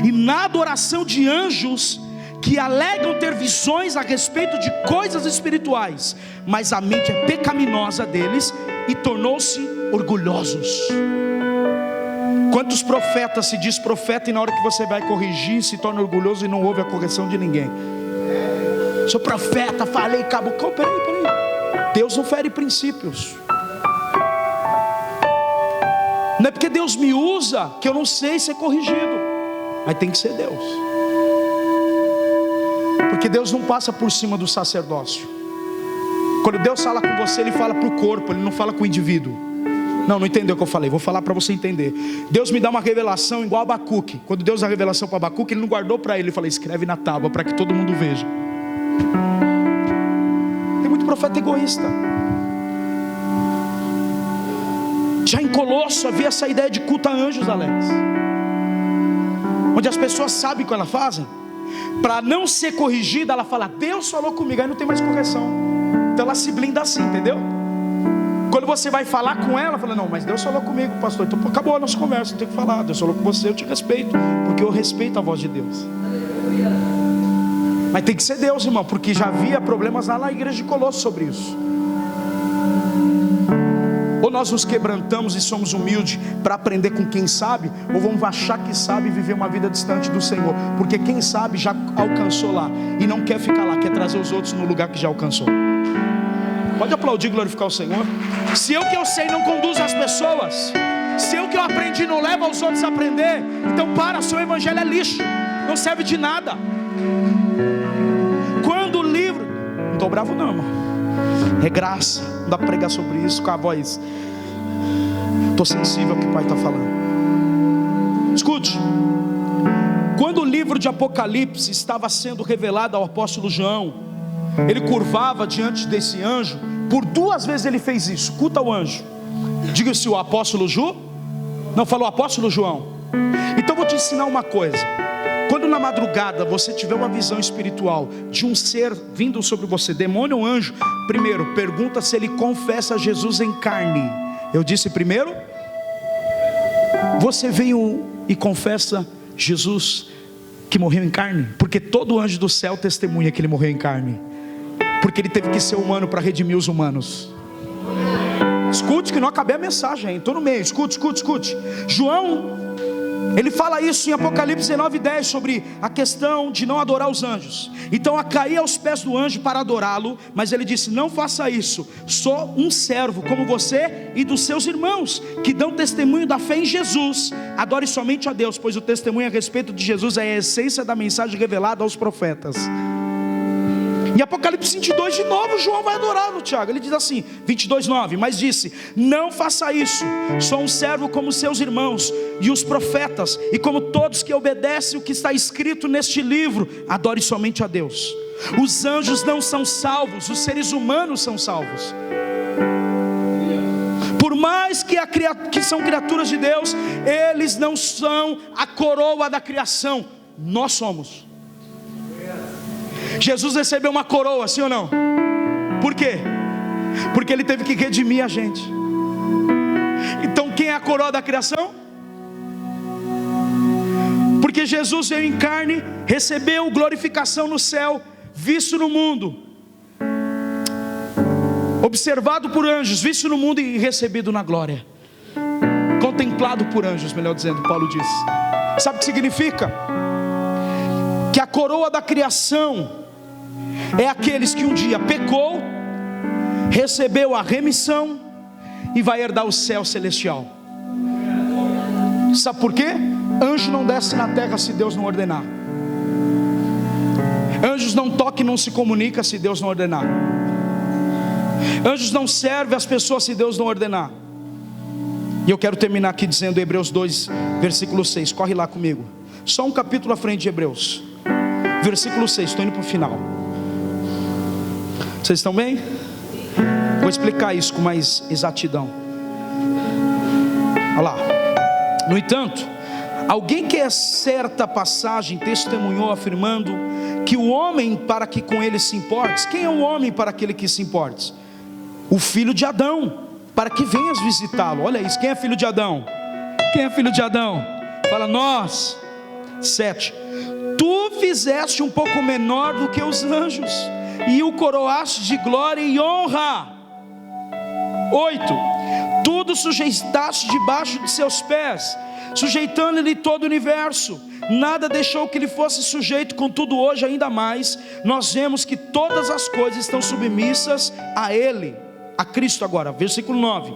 E na adoração de anjos que alegam ter visões a respeito de coisas espirituais, mas a mente é pecaminosa deles e tornou-se orgulhosos. Quantos profetas se diz profeta e na hora que você vai corrigir se torna orgulhoso e não ouve a correção de ninguém? Sou profeta, falei, acabou. Peraí. Deus não fere princípios. Não é porque Deus me usa que eu não sei ser corrigido, mas tem que ser Deus. Porque Deus não passa por cima do sacerdócio. Quando Deus fala com você, Ele fala para o corpo, Ele não fala com o indivíduo. Não entendeu o que eu falei, vou falar para você entender. Deus me dá uma revelação igual a Abacuque. Quando Deus dá a revelação para Abacuque, Ele não guardou para ele, Ele falou: escreve na tábua para que todo mundo veja. Tem muito profeta egoísta. Já em Colosso havia essa ideia de culto a anjos, Alex, onde as pessoas sabem o que elas fazem. Para não ser corrigida, ela fala: Deus falou comigo, aí não tem mais correção. Então ela se blinda assim, entendeu? Quando você vai falar com ela, fala: não, mas Deus falou comigo, pastor. Então acabou a nossa conversa, não tem que falar. Deus falou com você, eu te respeito, porque eu respeito a voz de Deus. Mas tem que ser Deus, irmão, porque já havia problemas lá na igreja de Colosso sobre isso. Ou nós nos quebrantamos e somos humildes para aprender com quem sabe, ou vamos achar que sabe e viver uma vida distante do Senhor, porque quem sabe já alcançou lá e não quer ficar lá, quer trazer os outros no lugar que já alcançou. Pode aplaudir e glorificar o Senhor. Se eu que eu sei não conduzo as pessoas, se eu que eu aprendi não levo os outros a aprender, então seu evangelho é lixo, não serve de nada. Quando o livro... Não estou bravo não, irmão. É graça, não dá para pregar sobre isso com a voz. Estou sensível ao que o Pai está falando. Escute. Quando o livro de Apocalipse estava sendo revelado ao apóstolo João, ele curvava diante desse anjo. Por 2 vezes ele fez isso. Escuta o anjo. Diga-se o apóstolo Não, falou apóstolo João. Então vou te ensinar uma coisa. Quando na madrugada você tiver uma visão espiritual de um ser vindo sobre você, demônio ou anjo, primeiro pergunta se ele confessa Jesus em carne. Eu disse primeiro, você veio e confessa Jesus que morreu em carne? Porque todo anjo do céu testemunha que ele morreu em carne, porque ele teve que ser humano para redimir os humanos. Escute que não acabei a mensagem, estou no meio. Escute. João, ele fala isso em Apocalipse 19:10, sobre a questão de não adorar os anjos. Então, a cair aos pés do anjo para adorá-lo, mas ele disse: não faça isso, sou um servo como você e dos seus irmãos, que dão testemunho da fé em Jesus. Adore somente a Deus, pois o testemunho a respeito de Jesus é a essência da mensagem revelada aos profetas. Em Apocalipse 22, de novo, João vai adorá-lo, Tiago. Ele diz assim, 22:9, mas disse: não faça isso, sou um servo como seus irmãos e os profetas, e como todos que obedecem o que está escrito neste livro. Adore somente a Deus. Os anjos não são salvos, os seres humanos são salvos. Por mais que são criaturas de Deus, eles não são a coroa da criação, nós somos. Jesus recebeu uma coroa, sim ou não? Por quê? Porque ele teve que redimir a gente. Então quem é a coroa da criação? Porque Jesus veio em carne, recebeu glorificação no céu, visto no mundo, observado por anjos, visto no mundo e recebido na glória, contemplado por anjos, melhor dizendo, Paulo diz. Sabe o que significa? Que a coroa da criação é aqueles que um dia pecou, recebeu a remissão e vai herdar o céu celestial. Sabe por quê? Anjo não desce na terra se Deus não ordenar. Anjos não tocam e não se comunicam se Deus não ordenar. Anjos não servem as pessoas se Deus não ordenar. E eu quero terminar aqui dizendo Hebreus 2, versículo 6. Corre lá comigo. Só um capítulo à frente de Hebreus. Versículo 6, estou indo para o final. Vocês estão bem? Vou explicar isso com mais exatidão. Olha lá. No entanto, alguém que é certa passagem testemunhou afirmando que o homem para que com ele se importe. Quem é o homem para aquele que se importe? O filho de Adão, para que venhas visitá-lo. Olha isso, quem é filho de Adão? Quem é filho de Adão? Fala, nós. 7. Tu fizeste um pouco menor do que os anjos, e o coroaste de glória e honra. 8. Tudo sujeitaste debaixo de seus pés, sujeitando-lhe todo o universo. Nada deixou que lhe fosse sujeito. Contudo hoje ainda mais nós vemos que todas as coisas estão submissas a Ele, a Cristo agora. Versículo 9.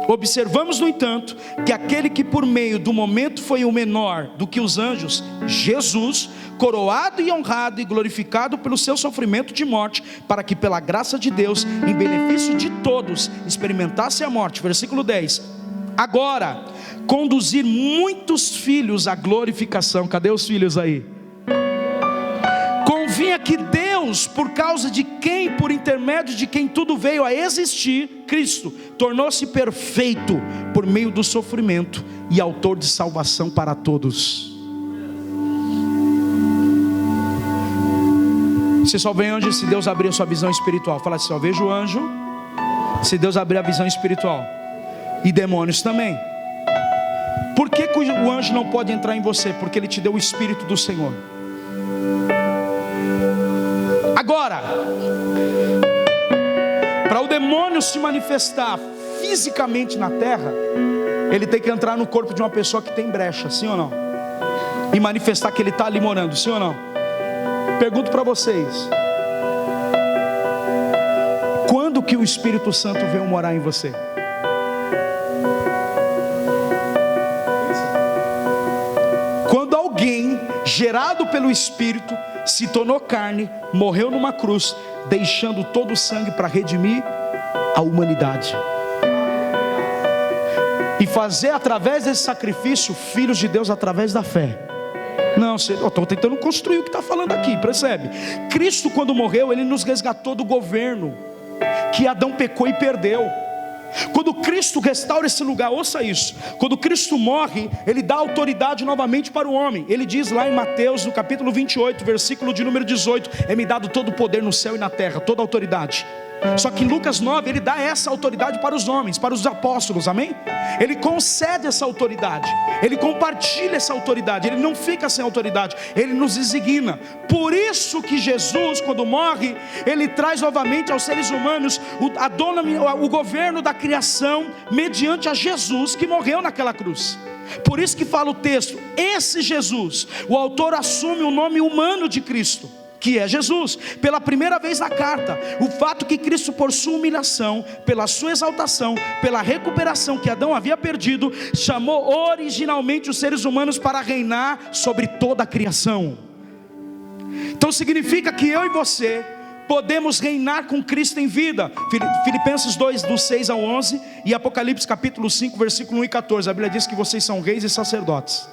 Observamos no entanto que aquele que por meio do momento foi o menor do que os anjos, Jesus, coroado e honrado e glorificado pelo seu sofrimento de morte, para que pela graça de Deus, em benefício de todos, experimentasse a morte. Versículo 10. Agora conduzir muitos filhos à glorificação. Cadê os filhos aí? Convinha que Deus, por causa de quem, por intermédio de quem tudo veio a existir, Cristo, tornou-se perfeito por meio do sofrimento e autor de salvação para todos. Você só vê anjo se Deus abrir a sua visão espiritual. Fala assim, só vejo anjo se Deus abrir a visão espiritual. E demônios também. Por que o anjo não pode entrar em você? Porque ele te deu o Espírito do Senhor. Agora, para o demônio se manifestar fisicamente na terra, ele tem que entrar no corpo de uma pessoa que tem brecha, sim ou não? E manifestar que ele está ali morando, sim ou não? Pergunto para vocês: quando que o Espírito Santo veio morar em você? Quando alguém gerado pelo Espírito se tornou carne, morreu numa cruz, deixando todo o sangue para redimir a humanidade e fazer através desse sacrifício filhos de Deus através da fé. Não, eu estou tentando construir o que está falando aqui, percebe? Cristo, quando morreu, Ele nos resgatou do governo que Adão pecou e perdeu. Quando Cristo restaura esse lugar, ouça isso, quando Cristo morre, Ele dá autoridade novamente para o homem. Ele diz lá em Mateus, no capítulo 28, versículo de número 18: é-me dado todo o poder no céu e na terra, toda a autoridade. Só que em Lucas 9, Ele dá essa autoridade para os homens, para os apóstolos, amém? Ele concede essa autoridade, Ele compartilha essa autoridade, Ele não fica sem autoridade, Ele nos designa. Por isso que Jesus, quando morre, Ele traz novamente aos seres humanos o governo da criação, mediante a Jesus que morreu naquela cruz. Por isso que fala o texto, esse Jesus, o autor assume o nome humano de Cristo, que é Jesus, pela primeira vez na carta. O fato que Cristo, por sua humilhação, pela sua exaltação, pela recuperação que Adão havia perdido, chamou originalmente os seres humanos para reinar sobre toda a criação. Então significa que eu e você podemos reinar com Cristo em vida. Filipenses 2, do 6 ao 11, e Apocalipse capítulo 5, versículo 1 e 14, a Bíblia diz que vocês são reis e sacerdotes.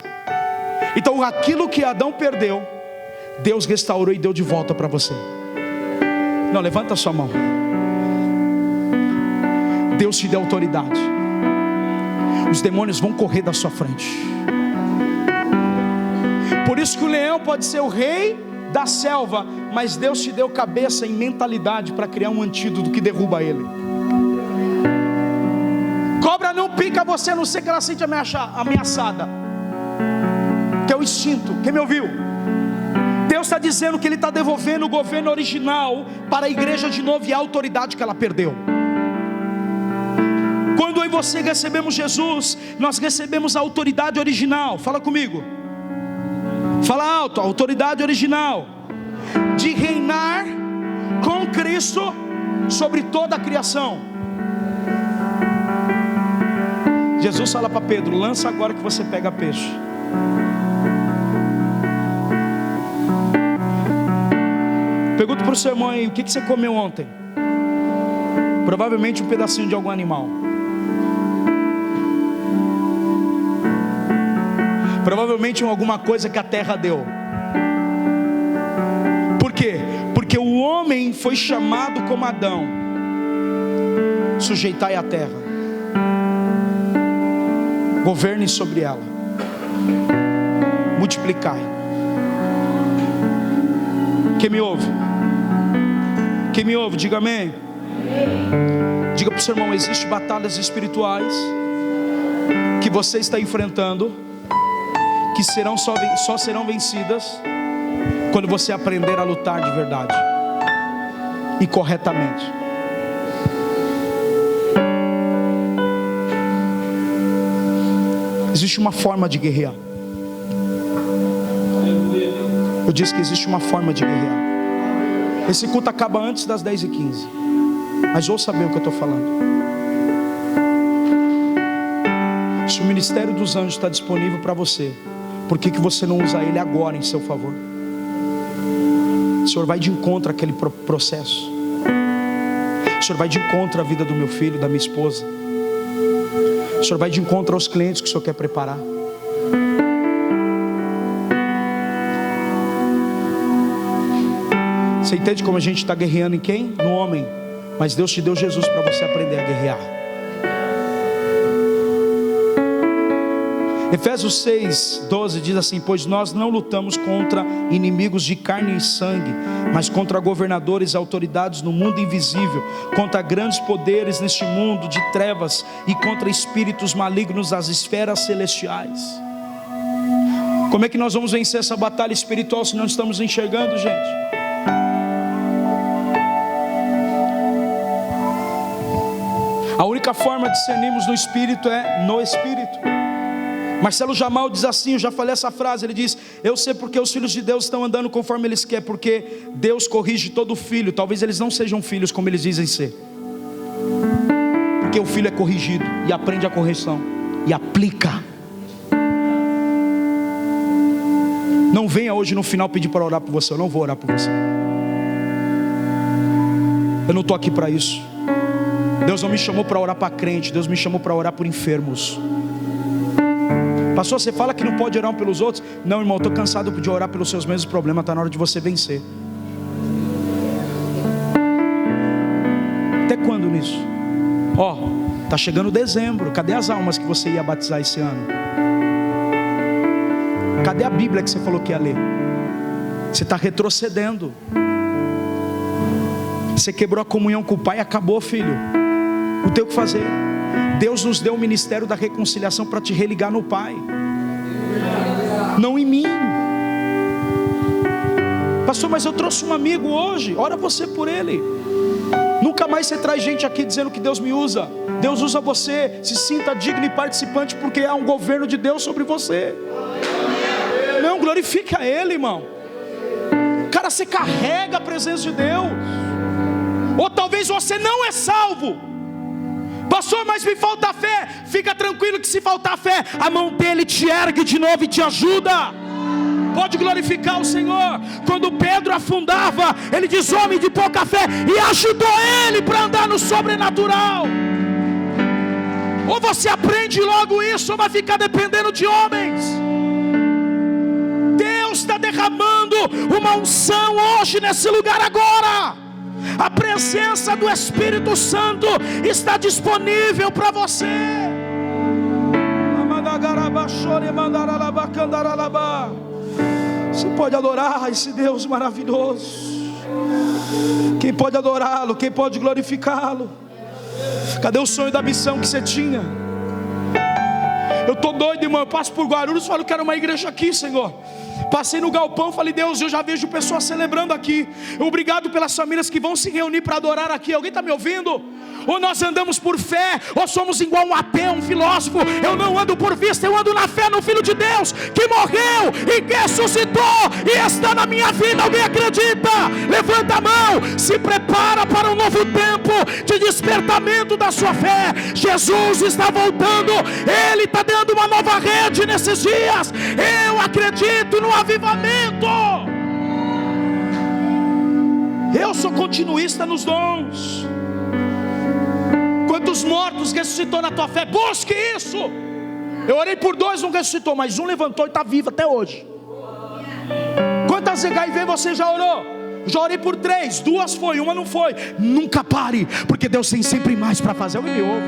Então aquilo que Adão perdeu, Deus restaurou e deu de volta para você. Não, levanta a sua mão. Deus te deu autoridade. Os demônios vão correr da sua frente. Por isso que o leão pode ser o rei da selva, mas Deus te deu cabeça e mentalidade para criar um antídoto que derruba ele. Cobra não pica você, a não ser que ela sente ameaçada, que é o instinto. Quem me ouviu? Deus está dizendo que Ele está devolvendo o governo original para a igreja de novo, e a autoridade que ela perdeu. Quando eu e você recebemos Jesus, nós recebemos a autoridade original. Fala comigo, fala alto, a autoridade original de reinar com Cristo sobre toda a criação. Jesus fala para Pedro: lança agora que você pega peixe. Pergunta para o seu irmão aí: o que você comeu ontem? Provavelmente um pedacinho de algum animal. Provavelmente alguma coisa que a terra deu. Por quê? Porque o homem foi chamado como Adão: sujeitai a terra, governe sobre ela, multiplicai. Quem me ouve? Quem me ouve, diga amém. Diga para o seu irmão: existem batalhas espirituais que você está enfrentando, que só serão vencidas quando você aprender a lutar de verdade e corretamente. Existe uma forma de guerrear. Eu disse que existe uma forma de guerrear. Esse culto acaba antes das 10h15, mas ouça bem o que eu estou falando. Se o ministério dos anjos está disponível para você, por que você não usa ele agora em seu favor? O Senhor vai de encontro àquele processo. O Senhor vai de encontro à vida do meu filho, da minha esposa. O Senhor vai de encontro aos clientes que o Senhor quer preparar. Você entende como a gente está guerreando em quem? No homem. Mas Deus te deu Jesus para você aprender a guerrear. Efésios 6:12 diz assim: pois nós não lutamos contra inimigos de carne e sangue, mas contra governadores e autoridades no mundo invisível, contra grandes poderes neste mundo de trevas e contra espíritos malignos das esferas celestiais. Como é que nós vamos vencer essa batalha espiritual se não estamos enxergando, gente? A única forma de discernirmos no Espírito é no Espírito. Marcelo Jamal diz assim, eu já falei essa frase, ele diz: eu sei porque os filhos de Deus estão andando conforme eles querem, porque Deus corrige todo filho. Talvez eles não sejam filhos como eles dizem ser, Porque o filho é corrigido e aprende a correção e aplica. Não venha hoje no final pedir para orar por você. Eu não vou orar por você. Eu não estou aqui para isso. Deus não me chamou para orar para crente. Deus me chamou para orar por enfermos. Pastor, você fala que não pode orar um pelos outros? Não, irmão, estou cansado de orar pelos seus mesmos problemas. Está na hora de você vencer. Até quando nisso? Está chegando dezembro. Cadê as almas que você ia batizar esse ano? Cadê a Bíblia que você falou que ia ler? Você está retrocedendo. Você quebrou a comunhão com o Pai e acabou, filho. Não tem o que fazer. Deus nos deu o ministério da reconciliação para te religar no Pai, não em mim. Pastor, mas eu trouxe um amigo hoje. Ora você por ele. Nunca mais você traz gente aqui dizendo que Deus me usa. Deus usa você. Se sinta digno e participante, porque há um governo de Deus sobre você. Não, glorifique a Ele, irmão. Cara, você carrega a presença de Deus. Ou talvez você não é salvo. Pastor, mas me falta fé. Fica tranquilo que se faltar fé, a mão dele te ergue de novo e te ajuda. Pode glorificar o Senhor. Quando Pedro afundava, ele diz: homem de pouca fé, e ajudou ele para andar no sobrenatural. Ou você aprende logo isso, ou vai ficar dependendo de homens. Deus está derramando uma unção hoje nesse lugar agora. A presença do Espírito Santo está disponível para você. Você pode adorar esse Deus maravilhoso. Quem pode adorá-lo? Quem pode glorificá-lo? Cadê o sonho da missão que você tinha? Eu estou doido, irmão. Eu passo por Guarulhos e falo: quero uma igreja aqui, Senhor. Passei no galpão, falei: Deus, eu já vejo pessoas celebrando aqui. Obrigado pelas famílias que vão se reunir para adorar aqui. Alguém está me ouvindo? Ou nós andamos por fé, ou somos igual um ateu, um filósofo. Eu não ando por vista, eu ando na fé no Filho de Deus, que morreu e que ressuscitou e está na minha vida. Alguém acredita? Levanta a mão. Se prepara para um novo tempo de despertamento da sua fé. Jesus está voltando. Ele está dando uma nova rede nesses dias. Eu acredito no avivamento. Eu sou continuista nos dons. Quantos mortos ressuscitou na tua fé? Busque isso. Eu orei por 2, não ressuscitou, mas um levantou e está vivo até hoje. Quantas HIV você já orou? Já orei por 3, 2 foi, uma não foi. Nunca pare, porque Deus tem sempre mais para fazer. Alguém me ouve?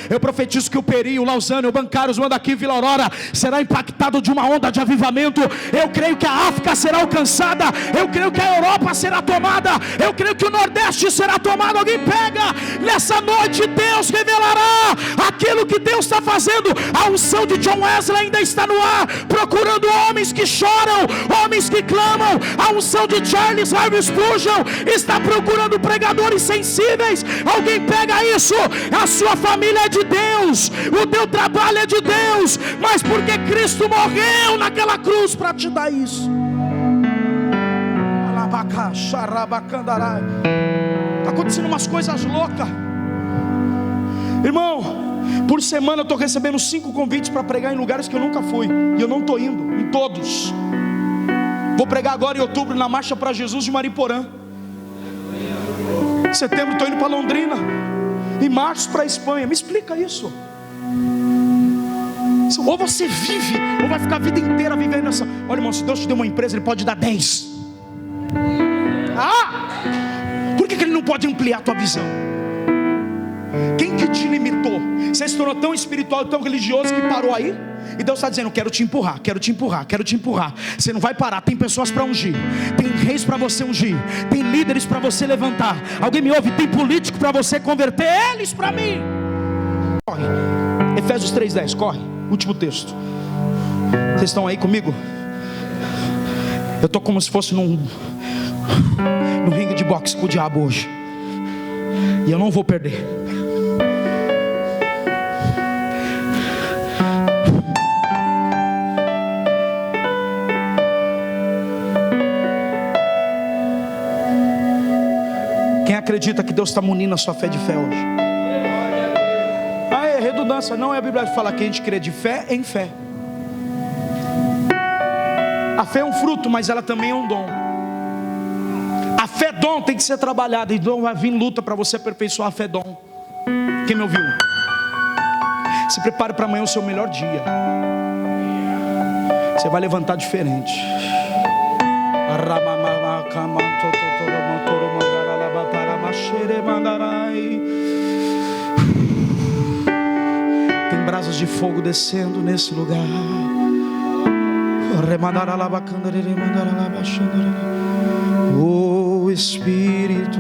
Eu profetizo que o Peri, o Lausanne, o Bancários, o Mandaqui, Vila Aurora será impactado de uma onda de avivamento. Eu creio que a África será alcançada. Eu creio que a Europa será tomada. Eu creio que o Nordeste será tomado. Alguém pega. Nessa noite Deus revelará aquilo que Deus está fazendo. A unção de John Wesley ainda está no ar, procurando homens que choram, homens que clamam. A unção de Charles Harvey Spurgeon está procurando pregadores sensíveis. Alguém pega isso. A sua família é de Deus, o teu trabalho é de Deus, mas porque Cristo morreu naquela cruz para te dar isso. Está acontecendo umas coisas loucas, irmão. Por semana eu estou recebendo 5 convites para pregar em lugares que eu nunca fui, e eu não estou indo em todos. Vou pregar agora em outubro na Marcha para Jesus de Mariporã. Em setembro estou indo para Londrina. Em março para a Espanha. Me explica isso. Ou você vive, ou vai ficar a vida inteira vivendo essa. Olha, irmão, se Deus te deu uma empresa, Ele pode dar 10. Por que Ele não pode ampliar a tua visão? Quem que te limitou? Você se tornou tão espiritual, tão religioso que parou aí? E Deus está dizendo: quero te empurrar, quero te empurrar, quero te empurrar. Você não vai parar, tem pessoas para ungir, tem reis para você ungir, tem líderes para você levantar. Alguém me ouve? Tem político para você converter eles para mim. Corre, Efésios 3:10, corre, último texto. Vocês estão aí comigo? Eu estou como se fosse num ringue de boxe com o diabo hoje, e eu não vou perder. acredita que Deus está munindo a sua fé de fé hoje? Ah, é redundância. Não é a Bíblia que fala que a gente crê de fé em fé. A fé é um fruto, mas ela também é um dom. A fé dom tem que ser trabalhada. E dom vai vir luta para você aperfeiçoar a fé dom. Quem me ouviu? Se prepare para amanhã o seu melhor dia. Você vai levantar diferente. Tem brasas de fogo descendo nesse lugar. Oh Espírito.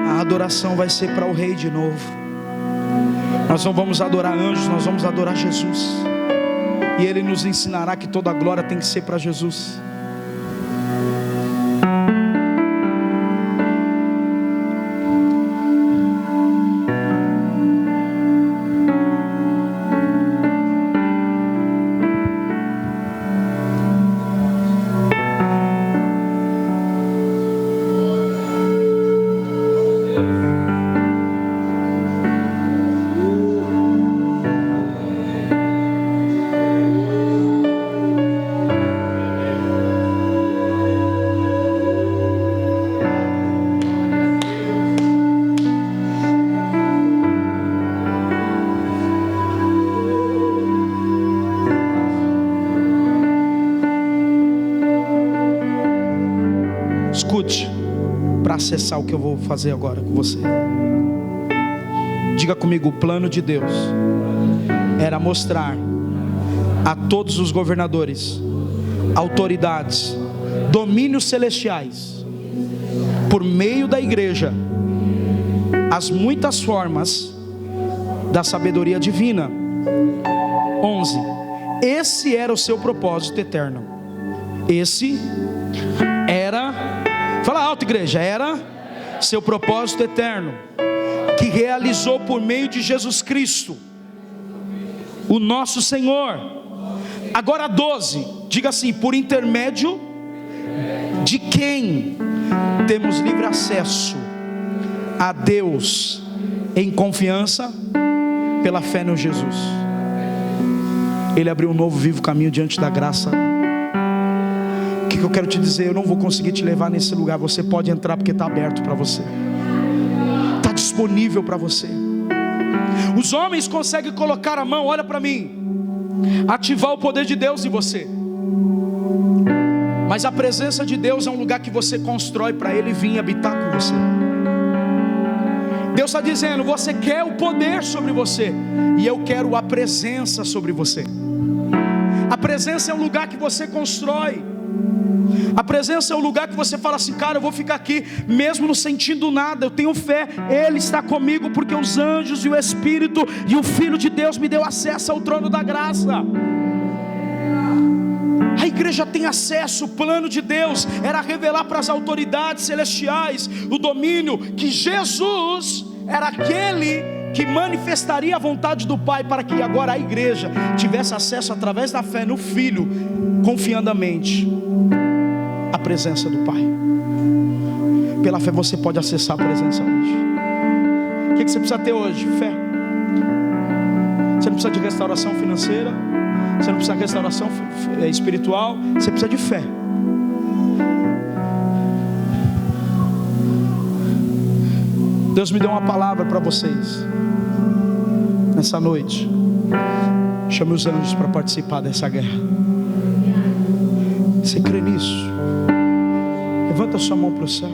A adoração vai ser para o Rei de novo. Nós não vamos adorar anjos, nós vamos adorar Jesus. E Ele nos ensinará que toda a glória tem que ser para Jesus. Para acessar o que eu vou fazer agora com você, diga comigo: o plano de Deus era mostrar a todos os governadores, autoridades, domínios celestiais, por meio da igreja, as muitas formas da sabedoria divina. 11. Esse era o seu propósito eterno. Esse era, fala alto, igreja, era seu propósito eterno, que realizou por meio de Jesus Cristo, o nosso Senhor. Agora 12, diga assim: por intermédio de quem temos livre acesso a Deus em confiança pela fé no Jesus. Ele abriu um novo vivo caminho diante da graça. O que eu quero te dizer? Eu não vou conseguir te levar nesse lugar. Você pode entrar porque está aberto para você, está disponível para você. Os homens conseguem colocar a mão, olha para mim, ativar o poder de Deus em você. Mas a presença de Deus é um lugar que você constrói para Ele vir habitar com você. Deus está dizendo: você quer o poder sobre você, e eu quero a presença sobre você. A presença é um lugar que você constrói. A presença é um lugar que você fala assim: cara, eu vou ficar aqui mesmo não sentindo nada, eu tenho fé, Ele está comigo, porque os anjos e o Espírito e o Filho de Deus me deu acesso ao trono da graça. A igreja tem acesso. O plano de Deus era revelar para as autoridades celestiais o domínio, que Jesus era aquele que manifestaria a vontade do Pai, para que agora a igreja tivesse acesso através da fé no Filho, confiandamente a presença do Pai. Pela fé você pode acessar a presença hoje. O que você precisa ter hoje? Fé. Você não precisa de restauração financeira, você não precisa de restauração espiritual, você precisa de fé. Deus me deu uma palavra para vocês nessa noite. Chame os anjos para participar dessa guerra. Você crê nisso? Levanta sua mão para o céu.